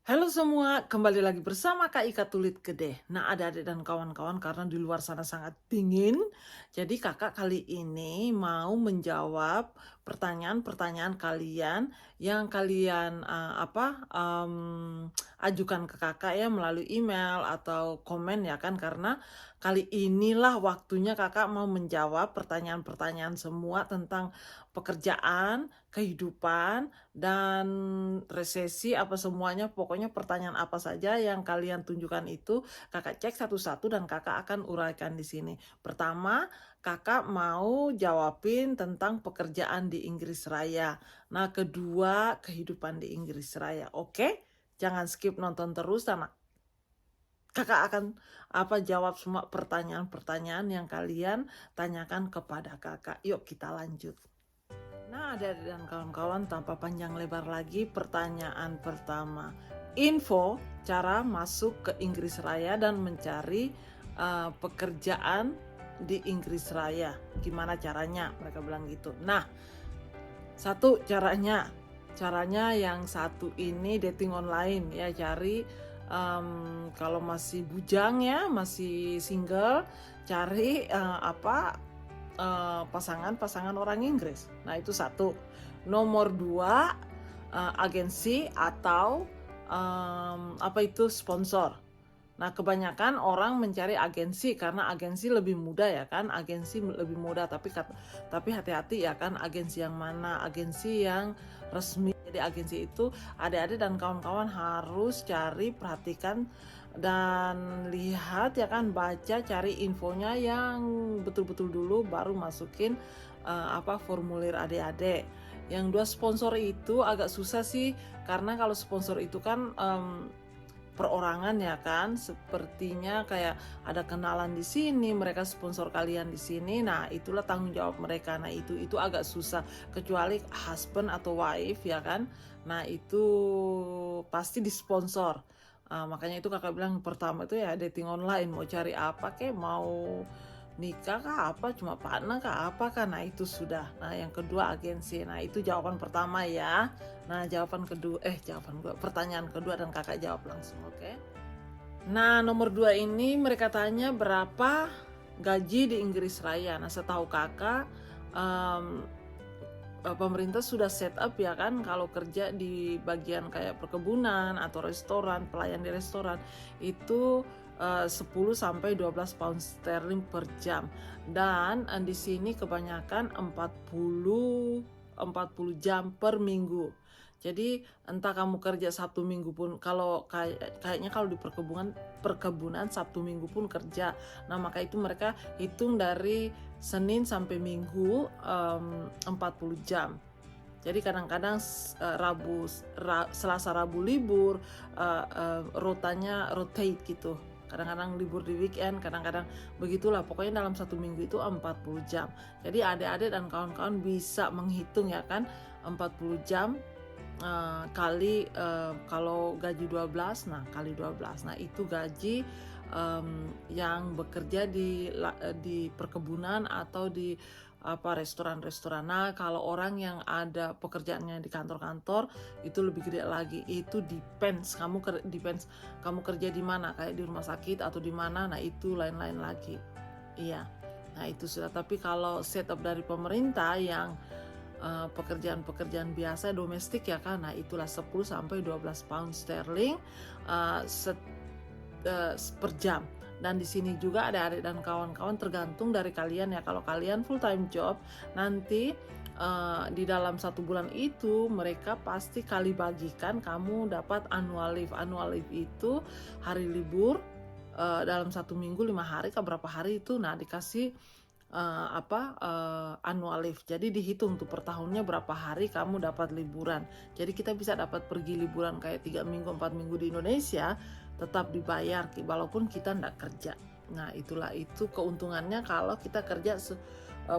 Halo semua, kembali lagi bersama Kak Ika Tulit Gede. Nah, adik-adik dan kawan-kawan, karena di luar sana sangat dingin, jadi kakak kali ini mau menjawab pertanyaan-pertanyaan kalian yang kalian ajukan ke kakak ya melalui email atau komen ya kan, karena kali inilah waktunya kakak mau menjawab pertanyaan-pertanyaan semua tentang pekerjaan, kehidupan, dan resesi apa semuanya, pokoknya pertanyaan apa saja yang kalian tunjukkan itu kakak cek satu-satu dan kakak akan uraikan di sini. Pertama, kakak mau jawabin tentang pekerjaan di Inggris Raya. Nah, kedua, kehidupan di Inggris Raya. Oke? Jangan skip nonton terus dan kakak akan jawab semua pertanyaan-pertanyaan yang kalian tanyakan kepada kakak. Yuk kita lanjut. Nah, adik-adik dan kawan-kawan, tanpa panjang lebar lagi, pertanyaan pertama. Info cara masuk ke Inggris Raya dan mencari pekerjaan di Inggris Raya. Gimana caranya? Mereka bilang gitu. Nah, satu caranya yang satu ini dating online ya, cari kalau masih bujang ya, masih single, cari pasangan-pasangan orang Inggris. Nah, itu satu. Nomor dua, agensi atau sponsor. Nah, kebanyakan orang mencari agensi karena agensi lebih mudah ya kan, agensi lebih mudah, tapi hati-hati ya kan, agensi yang mana, agensi yang resmi. Jadi agensi itu adik-adik dan kawan-kawan harus perhatikan dan lihat ya kan, baca, cari infonya yang betul-betul dulu baru masukin formulir adik-adik. Yang dua, sponsor itu agak susah sih, karena kalau sponsor itu kan perorangan ya kan, sepertinya kayak ada kenalan di sini, mereka sponsor kalian di sini. Nah, itulah tanggung jawab mereka. Nah, itu agak susah, kecuali husband atau wife ya kan. Nah, itu pasti disponsor. Makanya itu kakak bilang pertama itu ya dating online, mau cari apa kek, mau nikah kah apa, cuma partner kah apa kan. Nah, itu sudah. Nah, yang kedua agensi. Nah, itu jawaban pertama ya. Nah, pertanyaan kedua dan kakak jawab langsung, oke? Nah, nomor dua ini mereka tanya berapa gaji di Inggris Raya. Nah, setahu kakak, pemerintah sudah set up ya kan, kalau kerja di bagian kayak perkebunan atau restoran, pelayan di restoran itu 10 sampai 12 pound sterling per jam. Dan di sini kebanyakan 40 jam per minggu. Jadi entah kamu kerja Sabtu Minggu pun, kalau kayaknya kalau di perkebunan Sabtu Minggu pun kerja. Nah, maka itu mereka hitung dari Senin sampai Minggu 40 jam. Jadi kadang-kadang Selasa Rabu libur, rotanya rotate gitu. Kadang-kadang libur di weekend, kadang-kadang begitulah. Pokoknya dalam satu minggu itu 40 jam. Jadi adik-adik dan kawan-kawan bisa menghitung ya kan, 40 jam kali kalau gaji 12, nah kali 12. Nah, itu gaji yang bekerja di perkebunan atau di restoran-restoran. Nah, kalau orang yang ada pekerjaannya di kantor-kantor itu lebih gede lagi. Itu depends kamu kerja di mana, kayak di rumah sakit atau di mana. Nah, itu lain-lain lagi. Iya. Nah, itu sudah. Tapi kalau setup dari pemerintah yang pekerjaan-pekerjaan biasa domestik ya kan, nah itulah 10 sampai 12 pound sterling per jam. Dan di sini juga ada adik dan kawan-kawan, tergantung dari kalian ya. Kalau kalian full time job, nanti di dalam satu bulan itu mereka pasti kali bagikan, kamu dapat annual leave. Annual leave itu hari libur dalam satu minggu 5 hari ke berapa hari itu, nah dikasih annual leave. Jadi dihitung tuh per tahunnya berapa hari kamu dapat liburan. Jadi kita bisa dapat pergi liburan kayak 3 minggu 4 minggu di Indonesia, tetap dibayar walaupun kita nggak kerja. Nah, itu keuntungannya kalau kita kerja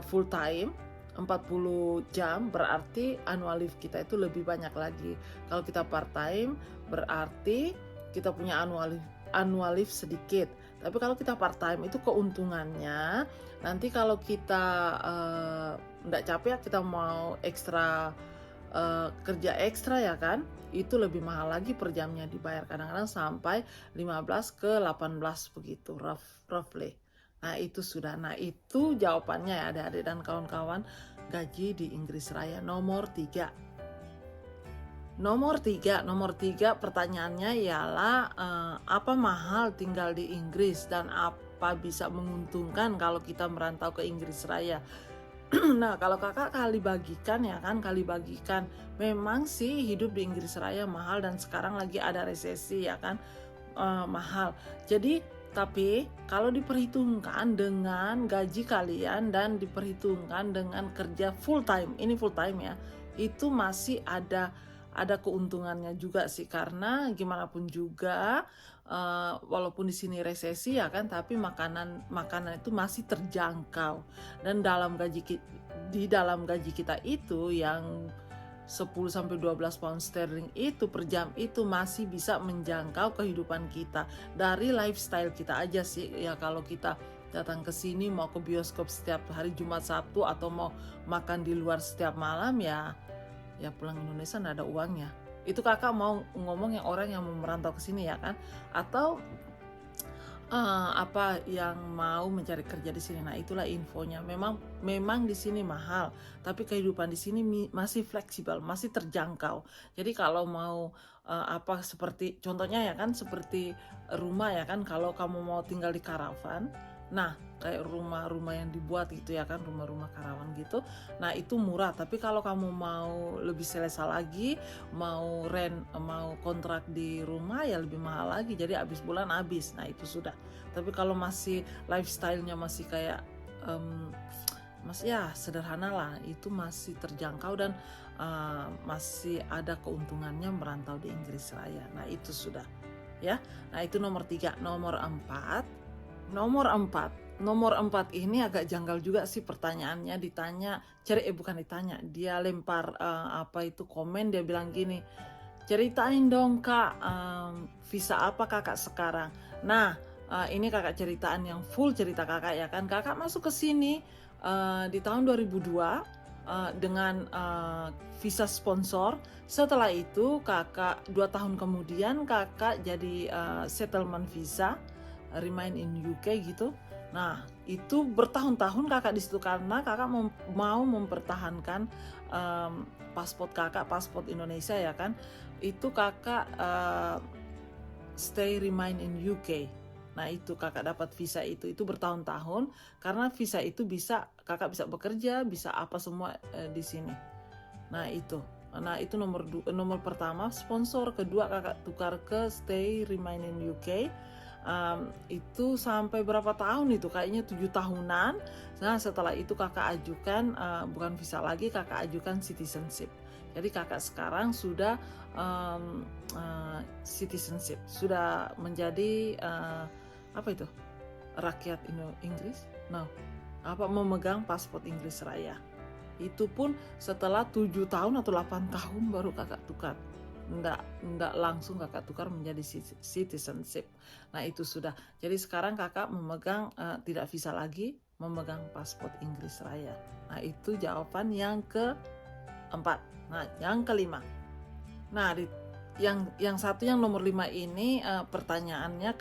full time 40 jam, berarti annual leave kita itu lebih banyak lagi. Kalau kita part time berarti kita punya annual leave sedikit. Tapi kalau kita part time itu keuntungannya, nanti kalau kita nggak capek, kita mau ekstra kerja ekstra ya kan, itu lebih mahal lagi per jamnya, dibayar kadang-kadang sampai 15 ke 18 begitu roughly. Nah itu sudah, nah itu jawabannya ya adik-adik dan kawan-kawan, gaji di Inggris Raya nomor 3. Nomor tiga pertanyaannya ialah apa mahal tinggal di Inggris dan apa bisa menguntungkan kalau kita merantau ke Inggris Raya. Nah kalau kakak kali bagikan ya kan, memang sih hidup di Inggris Raya mahal dan sekarang lagi ada resesi ya kan, mahal. Jadi tapi kalau diperhitungkan dengan gaji kalian dan diperhitungkan dengan kerja full time, ini full time ya, itu masih ada keuntungannya juga sih, karena gimana pun juga walaupun di sini resesi ya kan, tapi makanan itu masih terjangkau, dan di dalam gaji kita itu yang 10 sampai 12 pound sterling itu per jam itu masih bisa menjangkau kehidupan kita dari lifestyle kita aja sih ya. Kalau kita datang ke sini mau ke bioskop setiap hari Jumat Sabtu atau mau makan di luar setiap malam ya pulang Indonesia nggak ada uangnya. Itu kakak mau ngomong yang orang yang mau merantau ke sini ya kan, atau apa yang mau mencari kerja di sini. Nah itulah infonya. Memang di sini mahal, tapi kehidupan di sini masih fleksibel, masih terjangkau. Jadi kalau mau apa seperti contohnya ya kan, seperti rumah ya kan, kalau kamu mau tinggal di karavan, nah kayak rumah-rumah yang dibuat gitu ya kan, rumah-rumah karavan gitu, nah itu murah. Tapi kalau kamu mau lebih selesa lagi, mau kontrak di rumah ya lebih mahal lagi, jadi habis bulan habis. Nah itu sudah. Tapi kalau masih lifestyle-nya masih kayak masih ya sederhana lah, itu masih terjangkau dan masih ada keuntungannya merantau di Inggris Raya. Nah itu sudah ya. Nah itu nomor 3. Nomor 4 ini agak janggal juga sih pertanyaannya. Dia lempar komen, dia bilang gini, ceritain dong kak, visa apa kakak sekarang. Nah ini kakak ceritaan yang full cerita kakak ya kan. Kakak masuk ke sini di tahun 2002 dengan visa sponsor. Setelah itu kakak 2 tahun kemudian kakak jadi settlement visa, remain in UK gitu. Nah itu bertahun-tahun kakak di situ karena kakak mau mempertahankan paspor Indonesia ya kan. Itu kakak stay remain in UK. Nah itu kakak dapat visa itu bertahun-tahun, karena visa itu kakak bisa bekerja, bisa apa semua di sini. Nah itu nomor pertama sponsor. Kedua kakak tukar ke stay remain in UK. Itu sampai berapa tahun itu, kayaknya 7 tahunan. Nah setelah itu kakak ajukan bukan visa lagi, kakak ajukan citizenship. Jadi kakak sekarang sudah citizenship, sudah menjadi rakyat Inggris. Memegang paspor Inggris Raya. Itu pun setelah 7 tahun atau 8 tahun baru kakak tukar. Nggak langsung kakak tukar menjadi citizenship. Nah itu sudah. Jadi sekarang kakak memegang tidak visa lagi, memegang paspor Inggris Raya. Nah itu jawaban yang keempat. Nah yang kelima. Nah yang satu, yang nomor 5 ini pertanyaannya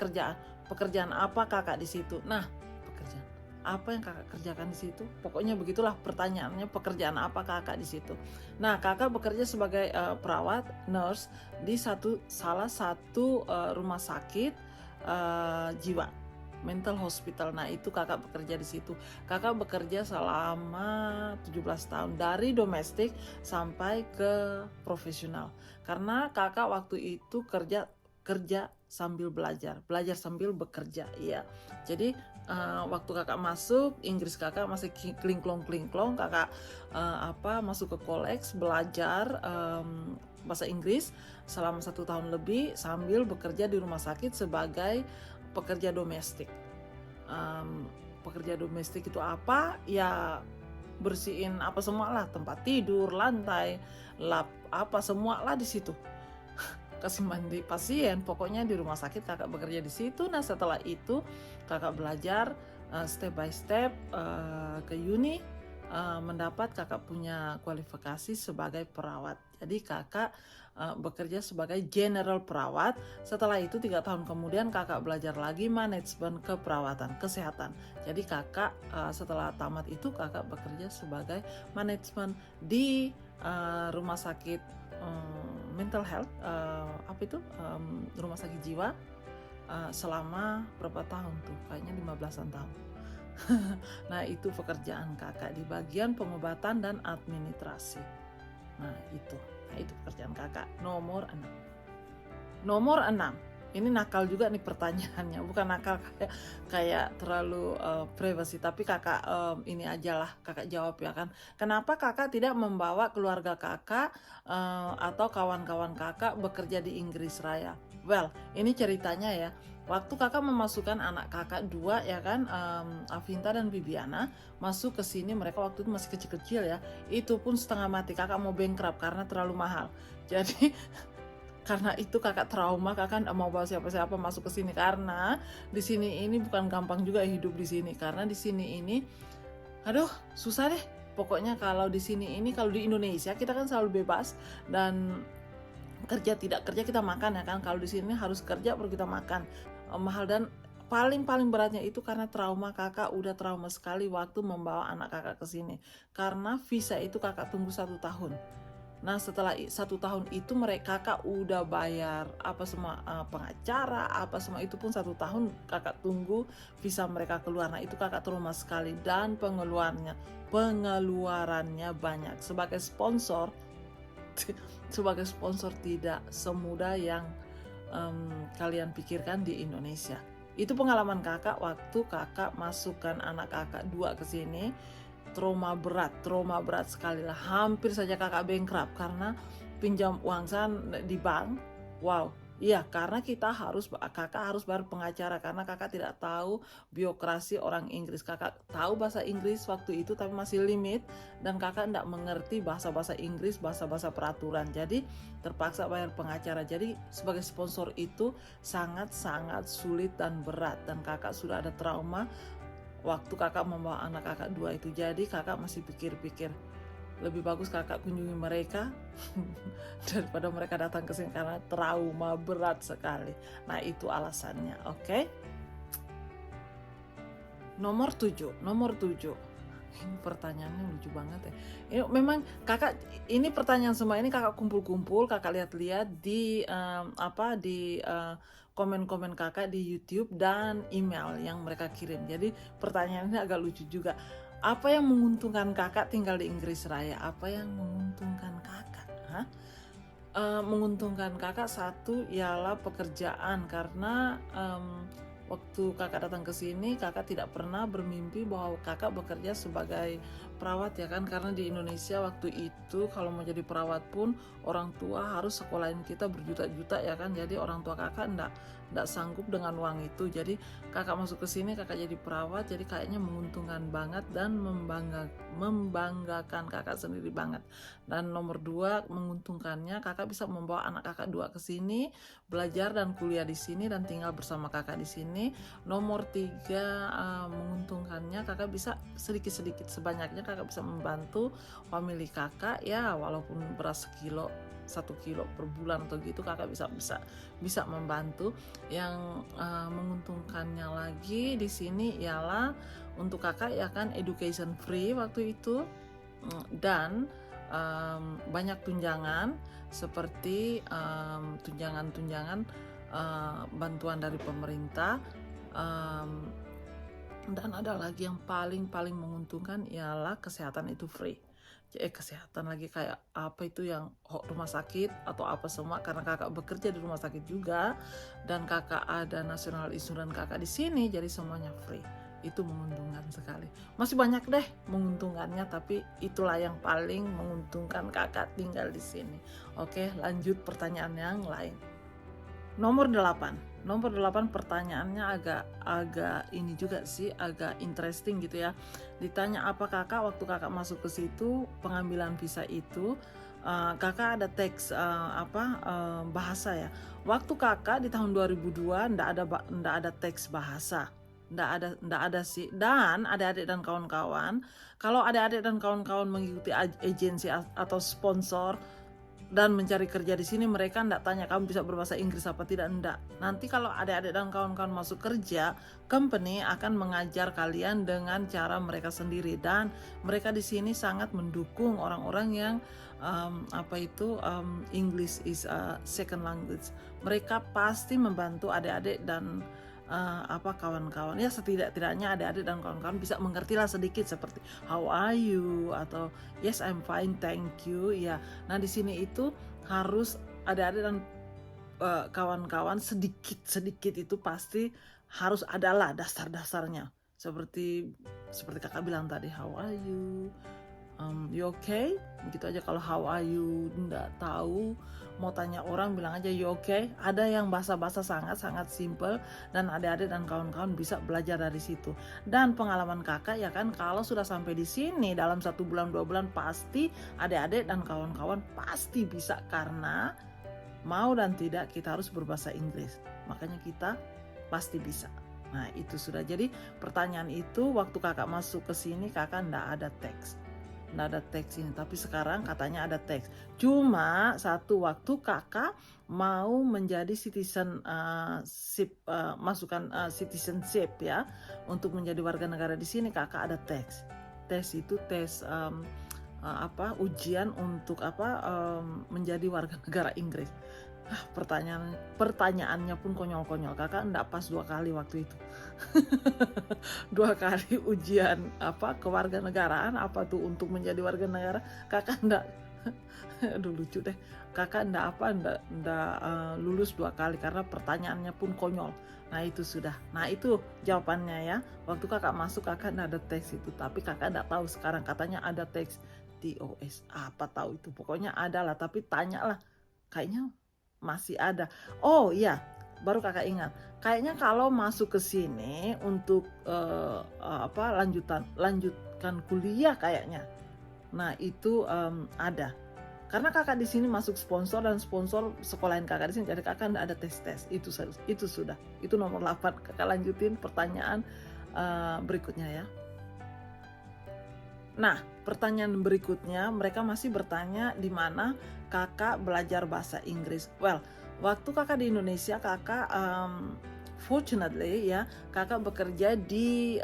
pekerjaan apa kakak di situ. Nah pekerjaan apa yang kakak kerjakan di situ, pokoknya begitulah pertanyaannya, pekerjaan apa kakak di situ. Nah kakak bekerja sebagai perawat, nurse di salah satu rumah sakit jiwa, mental hospital. Nah itu kakak bekerja di situ. Kakak bekerja selama 17 tahun dari domestik sampai ke profesional, karena kakak waktu itu kerja sambil belajar sambil bekerja ya. Jadi waktu kakak masuk Inggris, kakak masih klingklong, kakak masuk ke college belajar bahasa Inggris selama 1 tahun lebih sambil bekerja di rumah sakit sebagai pekerja domestik. Pekerja domestik itu apa ya, bersihin apa semua lah, tempat tidur, lantai, lap apa semua lah di situ, kasih mandi pasien, pokoknya di rumah sakit kakak bekerja di situ. Nah setelah itu kakak belajar step by step ke uni, mendapat kakak punya kualifikasi sebagai perawat. Jadi kakak bekerja sebagai general perawat. Setelah itu 3 tahun kemudian kakak belajar lagi manajemen keperawatan kesehatan. Jadi kakak setelah tamat itu kakak bekerja sebagai manajemen di rumah sakit mental health, rumah sakit jiwa selama berapa tahun tuh? Kayaknya 15-an tahun. Nah, itu pekerjaan kakak di bagian pengobatan dan administrasi. Nah, itu pekerjaan kakak nomor 6. Nomor 6. Ini nakal juga nih pertanyaannya, bukan nakal kayak terlalu privasi, tapi kakak ini aja lah kakak jawab ya kan. Kenapa kakak tidak membawa keluarga kakak atau kawan-kawan kakak bekerja di Inggris Raya? Well, ini ceritanya ya. Waktu kakak memasukkan anak kakak 2 ya kan, Avinta dan Bibiana masuk ke sini, mereka waktu itu masih kecil-kecil ya. Itu pun setengah mati, kakak mau bankrupt karena terlalu mahal. Jadi karena itu kakak trauma, kakak nggak mau bawa siapa-siapa masuk ke sini karena di sini ini bukan gampang juga hidup di sini, karena di sini ini aduh susah deh. Pokoknya kalau di sini ini, kalau di Indonesia kita kan selalu bebas dan kerja tidak kerja kita makan ya kan. Kalau di sini harus kerja baru kita makan. Mahal dan paling beratnya itu karena trauma. Kakak udah trauma sekali waktu membawa anak kakak ke sini karena visa itu kakak tunggu 1 tahun. Nah, setelah 1 tahun itu kakak udah bayar apa semua, pengacara apa semua, itu pun 1 tahun kakak tunggu visa mereka keluar. Nah, itu kakak trauma sekali dan pengeluarannya banyak. Sebagai sponsor tidak semudah yang kalian pikirkan di Indonesia. Itu pengalaman kakak waktu kakak masukkan anak kakak 2 ke sini. Trauma berat sekali lah. Hampir saja kakak bankrupt karena pinjam uang di bank. Wow, iya, karena kakak harus bayar pengacara karena kakak tidak tahu birokrasi orang Inggris. Kakak tahu bahasa Inggris waktu itu tapi masih limit, dan kakak tidak mengerti bahasa Inggris, bahasa peraturan. Jadi terpaksa bayar pengacara. Jadi sebagai sponsor itu sangat-sangat sulit dan berat, dan kakak sudah ada trauma waktu kakak membawa anak kakak 2 itu. Jadi kakak masih pikir-pikir lebih bagus kakak kunjungi mereka daripada mereka datang ke sini karena trauma berat sekali. Nah, itu alasannya. Oke. Nomor 7. Ini pertanyaannya lucu banget ya. Ini memang kakak, ini pertanyaan semua ini kakak kumpul-kumpul, kakak lihat-lihat di komen-komen kakak di YouTube dan email yang mereka kirim. Jadi pertanyaannya agak lucu juga. Apa yang menguntungkan kakak tinggal di Inggris Raya? Apa yang menguntungkan kakak? Menguntungkan kakak satu ialah pekerjaan, karena waktu kakak datang ke sini kakak tidak pernah bermimpi bahwa kakak bekerja sebagai perawat ya kan, karena di Indonesia waktu itu kalau mau jadi perawat pun orang tua harus sekolahin kita berjuta-juta ya kan. Jadi orang tua kakak ndak sanggup dengan uang itu. Jadi kakak masuk ke sini kakak jadi perawat, jadi kayaknya menguntungkan banget dan membanggakan kakak sendiri banget. Dan nomor 2 menguntungkannya, kakak bisa membawa anak kakak 2 ke sini belajar dan kuliah di sini dan tinggal bersama kakak di sini. Nomor 3 menguntungkannya, kakak bisa sedikit-sedikit sebanyaknya kakak bisa membantu family kakak ya, walaupun beras 1 kilo per bulan atau gitu, kakak bisa membantu. Yang menguntungkannya lagi di sini ialah untuk kakak ya kan education free waktu itu, dan banyak tunjangan seperti tunjangan bantuan dari pemerintah, dan ada lagi yang paling menguntungkan ialah kesehatan itu free. Kesehatan lagi kayak apa itu yang rumah sakit atau apa semua, karena kakak bekerja di rumah sakit juga dan kakak ada national insurance kakak di sini, jadi semuanya free. Itu menguntungkan sekali. Masih banyak deh menguntungkannya, tapi itulah yang paling menguntungkan kakak tinggal di sini. Oke, lanjut pertanyaan yang lain. Nomor 8 pertanyaannya agak ini juga sih, agak interesting gitu ya. Ditanya apa kakak waktu kakak masuk ke situ pengambilan visa itu, kakak ada teks bahasa ya. Waktu kakak di tahun 2002 ndak ada teks bahasa. nggak ada sih. Dan adik-adik dan kawan-kawan, kalau adik-adik dan kawan-kawan mengikuti agensi atau sponsor dan mencari kerja di sini, mereka nggak tanya kamu bisa berbahasa Inggris apa tidak, enggak. Nanti kalau adik-adik dan kawan-kawan masuk kerja, company akan mengajar kalian dengan cara mereka sendiri, dan mereka di sini sangat mendukung orang-orang yang English is a second language. Mereka pasti membantu adik-adik dan kawan-kawan, ya setidak-tidaknya adik-adik dan kawan-kawan bisa mengerti lah sedikit, seperti how are you atau yes I'm fine thank you ya. Nah di sini itu harus adik-adik dan kawan-kawan sedikit itu pasti harus adalah dasar-dasarnya, seperti kakak bilang tadi, how are you, you okay, gitu aja. Kalau how are you nggak tahu, mau tanya orang bilang aja you okay. Ada yang bahasa-bahasa sangat-sangat simple, dan adik-adik dan kawan-kawan bisa belajar dari situ. Dan pengalaman kakak ya kan, kalau sudah sampai di sini dalam 1 bulan 2 bulan, pasti adik-adik dan kawan-kawan pasti bisa, karena mau dan tidak kita harus berbahasa Inggris, makanya kita pasti bisa. Nah itu sudah. Jadi pertanyaan itu waktu kakak masuk ke sini, kakak nggak ada teks ini, tapi sekarang katanya ada teks. Cuma satu waktu kakak mau menjadi citizenship ya, untuk menjadi warga negara di sini, kakak ada teks. Tes itu ujian untuk menjadi warga negara Inggris. Pertanyaannya pun konyol-konyol. Kakak enggak pas 2 kali waktu itu. 2 kali ujian kewarganegaraan untuk menjadi warga negara, kakak enggak aduh lucu deh. Kakak enggak lulus 2 kali karena pertanyaannya pun konyol. Nah itu sudah. Nah itu jawabannya ya. Waktu kakak masuk kakak enggak ada teks itu, tapi kakak enggak tahu sekarang katanya ada teks. TOS apa tahu itu, pokoknya ada lah, tapi tanya lah, kayaknya masih ada. Oh iya, baru kakak ingat, kayaknya kalau masuk ke sini untuk lanjutkan kuliah kayaknya, nah itu ada, karena kakak di sini masuk sponsor, dan sponsor sekolahin kakak di sini, jadi kakak nggak ada tes itu sudah. Itu nomor 8. Kakak lanjutin pertanyaan berikutnya ya. Nah, pertanyaan berikutnya, mereka masih bertanya di mana kakak belajar bahasa Inggris. Well, waktu kakak di Indonesia, kakak fortunately ya, kakak bekerja di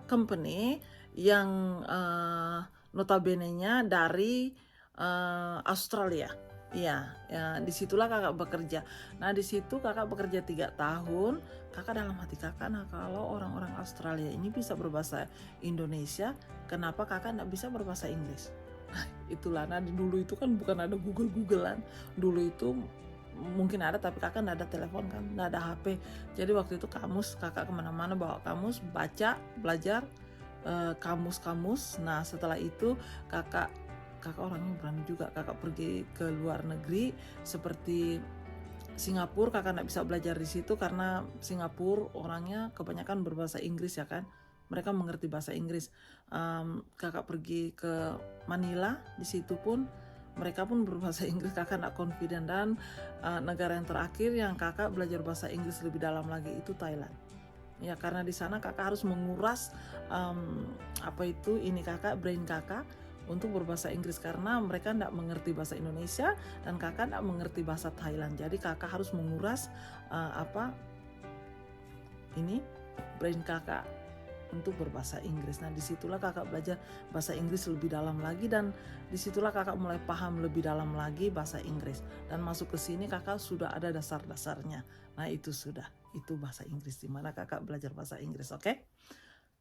company yang notabene-nya dari Australia. Iya, ya, disitulah kakak bekerja. Nah di situ kakak bekerja 3 tahun. Kakak dalam hati kakak, nah kalau orang-orang Australia ini bisa berbahasa Indonesia, kenapa kakak nggak bisa berbahasa Inggris? Nah itulah. Nah dulu itu kan bukan ada Googlean. Dulu itu mungkin ada, tapi kakak nggak ada telepon kan, nggak ada HP. Jadi waktu itu kamus, kakak kemana-mana bawa kamus, baca, belajar kamus. Nah setelah itu kakak orangnya berani juga, kakak pergi ke luar negeri seperti Singapura. Kakak nggak bisa belajar di situ karena Singapura orangnya kebanyakan berbahasa Inggris ya kan, mereka mengerti bahasa Inggris. Kakak pergi ke Manila, di situ pun mereka pun berbahasa Inggris, kakak nggak confident. Dan negara yang terakhir yang kakak belajar bahasa Inggris lebih dalam lagi itu Thailand. Ya karena di sana kakak harus menguras brain kakak untuk berbahasa Inggris, karena mereka tidak mengerti bahasa Indonesia dan kakak tidak mengerti bahasa Thailand. Jadi kakak harus menguras brain kakak untuk berbahasa Inggris. Nah disitulah kakak belajar bahasa Inggris lebih dalam lagi, dan disitulah kakak mulai paham lebih dalam lagi bahasa Inggris. Dan masuk ke sini kakak sudah ada dasar-dasarnya. Nah itu sudah, itu bahasa Inggris di mana kakak belajar bahasa Inggris. Oke?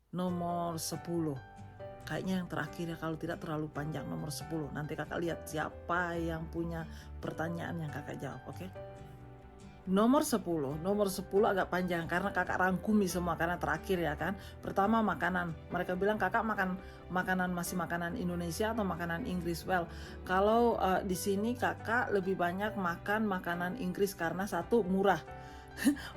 Nomor 10. Kayaknya yang terakhir ya, kalau tidak terlalu panjang, nomor 10. Nanti kakak lihat siapa yang punya pertanyaan yang kakak jawab, oke? Nomor 10 agak panjang karena kakak rangkumi semua, karena terakhir ya kan. Pertama makanan, mereka bilang kakak makan makanan Indonesia atau makanan Inggris. Well, kalau di sini kakak lebih banyak makan makanan Inggris karena satu murah.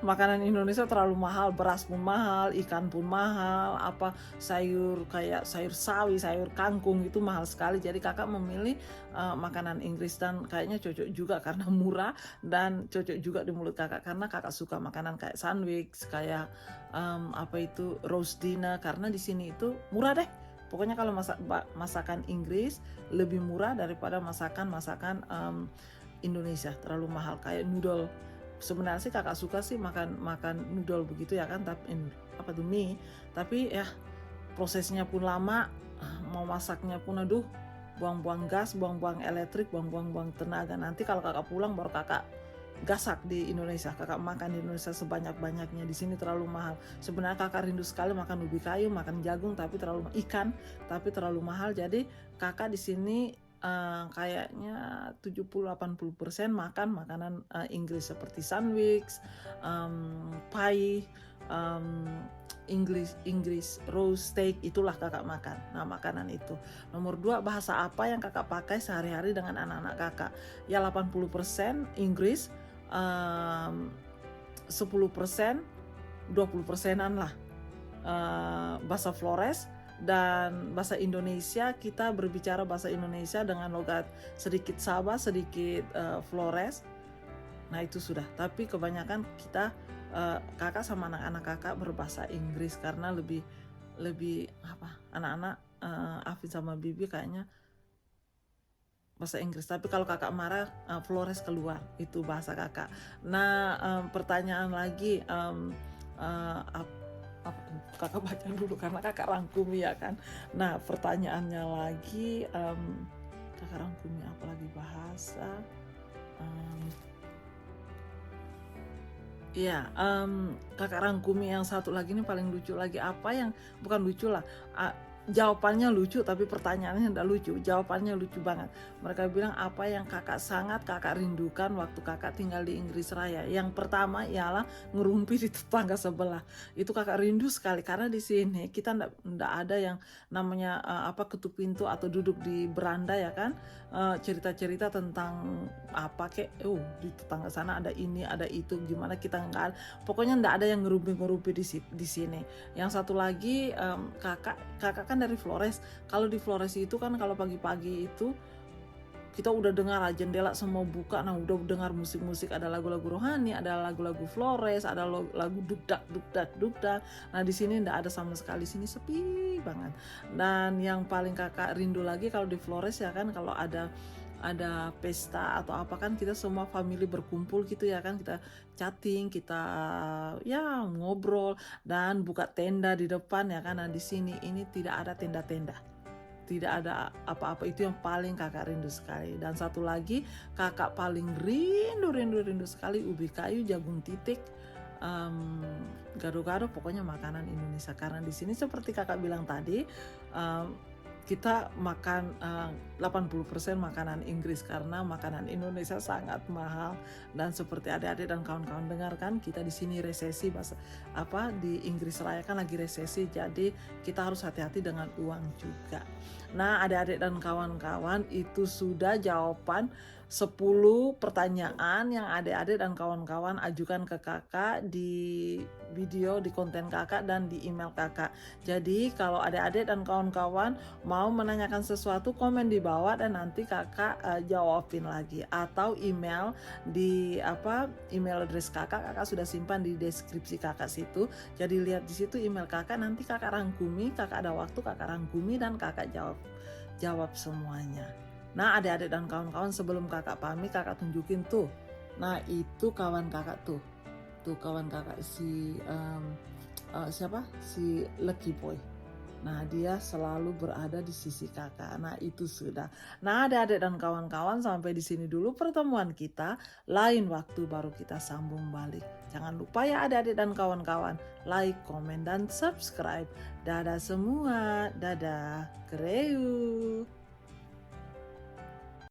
makanan Indonesia terlalu mahal, beras pun mahal, ikan pun mahal, apa sayur kayak sayur sawi, sayur kangkung itu mahal sekali. Jadi kakak memilih makanan Inggris dan kayaknya cocok juga karena murah dan cocok juga di mulut kakak karena kakak suka makanan kayak sandwich, kayak apa itu roast dinner karena di sini itu murah deh. Pokoknya kalau masakan Inggris lebih murah daripada masakan Indonesia, terlalu mahal kayak noodle. Sebenarnya sih kakak suka sih makan noodle begitu ya kan, tapi apa tuh mie, tapi ya prosesnya pun lama, mau masaknya pun aduh, buang-buang gas, buang-buang elektrik, buang-buang tenaga. Nanti kalau kakak pulang baru kakak gasak di Indonesia, kakak makan di Indonesia sebanyak-banyaknya. Di sini terlalu mahal. Sebenarnya kakak rindu sekali makan ubi kayu, makan jagung, tapi terlalu ikan, tapi terlalu mahal. Jadi kakak di sini kayaknya 70-80% makan makanan Inggris seperti sandwich, pie, Inggris roast steak, itulah kakak makan. Nah, makanan itu. Nomor 2, bahasa apa yang kakak pakai sehari-hari dengan anak-anak kakak? Ya 80% Inggris, 10%, 20%-an lah bahasa Flores, dan bahasa Indonesia kita berbicara bahasa Indonesia dengan logat sedikit Sabah, sedikit Flores. Nah itu sudah, tapi kebanyakan kita kakak sama anak-anak kakak berbahasa Inggris karena lebih apa, anak-anak Afin sama Bibi kayaknya bahasa Inggris. Tapi kalau kakak marah Flores keluar, itu bahasa kakak. Nah pertanyaan lagi, kakak baca dulu karena kakak rangkumi ya kan. Nah pertanyaannya lagi, kakak rangkumi apa lagi bahasa? Iya, kakak rangkumi yang satu lagi ini paling lucu lagi. Apa yang bukan lucu lah, jawabannya lucu tapi pertanyaannya tidak lucu. Jawabannya lucu banget. Mereka bilang apa yang sangat kakak rindukan waktu kakak tinggal di Inggris Raya. Yang pertama ialah ngerumpi di tetangga sebelah. Itu kakak rindu sekali karena di sini kita ndak ada yang namanya ketuk pintu atau duduk di beranda ya kan. Cerita-cerita tentang apa di tetangga sana ada ini ada itu, gimana kita nggak ada. Pokoknya ndak ada yang ngerumpi di sini. Yang satu lagi, kakak kan dari Flores. Kalau di Flores itu kan kalau pagi-pagi itu kita udah dengar jendela semua buka, nah udah dengar musik-musik, ada lagu-lagu rohani, ada lagu-lagu Flores, ada lagu dukdak. Nah di sini ndak ada sama sekali, sini sepi banget. Dan yang paling kakak rindu lagi kalau di Flores ya kan, kalau ada pesta atau apa kan kita semua family berkumpul gitu ya kan, kita chatting, kita ya ngobrol dan buka tenda di depan ya kan. Nah di sini ini tidak ada tenda-tenda, tidak ada apa-apa. Itu yang paling kakak rindu sekali. Dan satu lagi kakak paling rindu sekali ubi kayu, jagung titik, gado-gado, pokoknya makanan Indonesia. Karena di sini seperti kakak bilang tadi, kita makan 80% makanan Inggris karena makanan Indonesia sangat mahal. Dan seperti adik-adik dan kawan-kawan dengar kan, kita di sini resesi, di Inggris Raya kan lagi resesi, jadi kita harus hati-hati dengan uang juga. Nah adik-adik dan kawan-kawan, itu sudah jawaban 10 pertanyaan yang adik-adik dan kawan-kawan ajukan ke kakak di video, di konten kakak dan di email kakak. Jadi kalau adik-adik dan kawan-kawan mau menanyakan sesuatu, komen di bawah dan nanti kakak jawabin lagi. Atau email di email address kakak sudah simpan di deskripsi kakak situ. Jadi lihat di situ email kakak, nanti kakak rangkumi, kakak ada waktu kakak rangkumi dan kakak jawab semuanya. Nah adik-adik dan kawan-kawan, sebelum kakak pamit, kakak tunjukin tuh. Nah itu kawan kakak tuh kawan kakak si siapa, si Lucky Boy. Nah dia selalu berada di sisi kakak. Nah itu sudah. Nah adik-adik dan kawan-kawan, sampai di sini dulu pertemuan kita. Lain waktu baru kita sambung balik. Jangan lupa ya adik-adik dan kawan-kawan, like, komen, dan subscribe. Dadah semua. Dadah. Kreu.